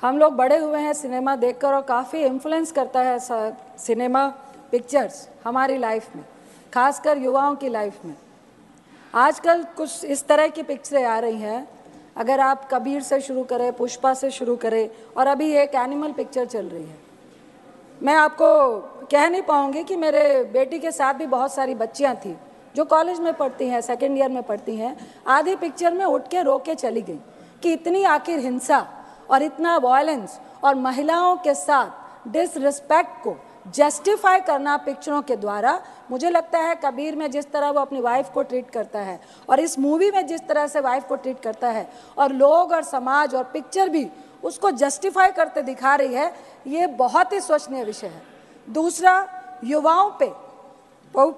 हम लोग बड़े हुए हैं सिनेमा देखकर और काफ़ी इन्फ्लुएंस करता है सिनेमा पिक्चर्स हमारी लाइफ में, खासकर युवाओं की लाइफ में। आजकल कुछ इस तरह की पिक्चरें आ रही हैं, अगर आप कबीर से शुरू करें, पुष्पा से शुरू करें, और अभी एक एनिमल पिक्चर चल रही है। मैं आपको कह नहीं पाऊँगी कि मेरे बेटी के साथ भी बहुत सारी बच्चियाँ थी जो कॉलेज में पढ़ती हैं, सेकेंड ईयर में पढ़ती हैं। आधी पिक्चर में उठ के रो के चली गई कि इतनी आखिर हिंसा और इतना वायलेंस और महिलाओं के साथ डिसरिस्पेक्ट को जस्टिफाई करना पिक्चरों के द्वारा, मुझे लगता है कबीर में जिस तरह वो अपनी वाइफ को ट्रीट करता है और इस मूवी में जिस तरह से वाइफ को ट्रीट करता है, और लोग और समाज और पिक्चर भी उसको जस्टिफाई करते दिखा रही है, ये बहुत ही सोचनीय विषय है। दूसरा, युवाओं पे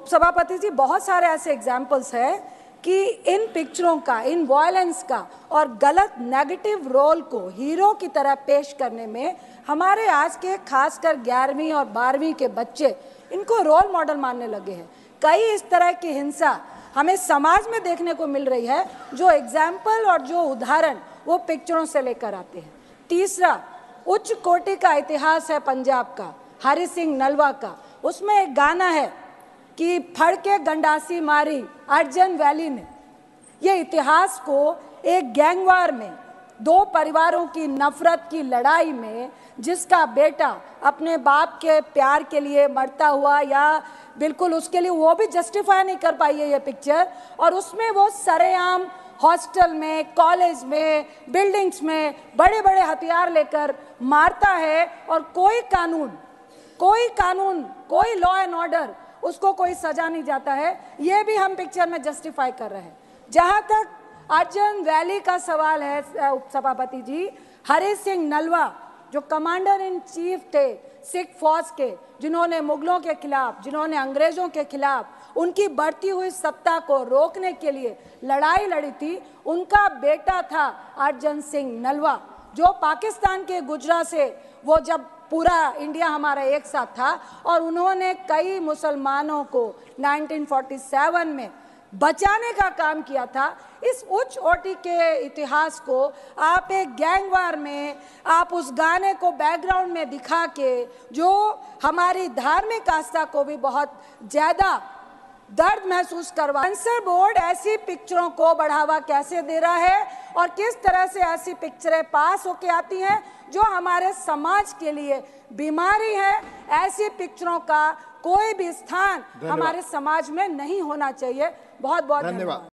सभापति जी बहुत सारे ऐसे एग्जाम्पल्स हैं कि इन पिक्चरों का, इन वायलेंस का और गलत नेगेटिव रोल को हीरो की तरह पेश करने में हमारे आज के खासकर 11वीं और 12वीं के बच्चे इनको रोल मॉडल मानने लगे हैं। कई इस तरह की हिंसा हमें समाज में देखने को मिल रही है, जो एग्जाम्पल और जो उदाहरण वो पिक्चरों से लेकर आते हैं। तीसरा, उच्च कोटि का इतिहास है पंजाब का, हरि सिंह नलवा का। उसमें एक गाना है कि फड़ के गंडासी मारी अर्जन वैली ने। ये इतिहास को एक गैंगवार में, दो परिवारों की नफरत की लड़ाई में, जिसका बेटा अपने बाप के प्यार के लिए मरता हुआ, या बिल्कुल उसके लिए वो भी जस्टिफाई नहीं कर पाई है ये पिक्चर, और उसमें वो सरेआम हॉस्टल में, कॉलेज में, बिल्डिंग्स में बड़े बड़े हथियार लेकर मारता है, और कोई कानून, कोई लॉ एंड ऑर्डर, उसको कोई सजा नहीं जाता है। ये भी हम पिक्चर में जस्टिफाई कर रहे हैं। जहां तक अर्जन वैली का सवाल है उपसभापति जी, हरि सिंह नलवा जो कमांडर इन चीफ थे सिख फौज के, जिन्होंने मुगलों के खिलाफ, जिन्होंने अंग्रेजों के खिलाफ उनकी बढ़ती हुई सत्ता को रोकने के लिए लड़ाई लड़ी थी, उनका बेटा था अर्जन सिंह नलवा, जो पाकिस्तान के गुजरा से, वो जब पूरा इंडिया हमारा एक साथ था, और उन्होंने कई मुसलमानों को 1947 में बचाने का काम किया था। इस उच्च कोटि के इतिहास को आप एक गैंगवार में, आप उस गाने को बैकग्राउंड में दिखा के, जो हमारी धार्मिक आस्था को भी बहुत ज़्यादा दर्द महसूस करवा, सेंसर बोर्ड ऐसी पिक्चरों को बढ़ावा कैसे दे रहा है और किस तरह से ऐसी पिक्चरें पास होके आती हैं जो हमारे समाज के लिए बीमारी है। ऐसी पिक्चरों का कोई भी स्थान हमारे समाज में नहीं होना चाहिए। बहुत बहुत धन्यवाद।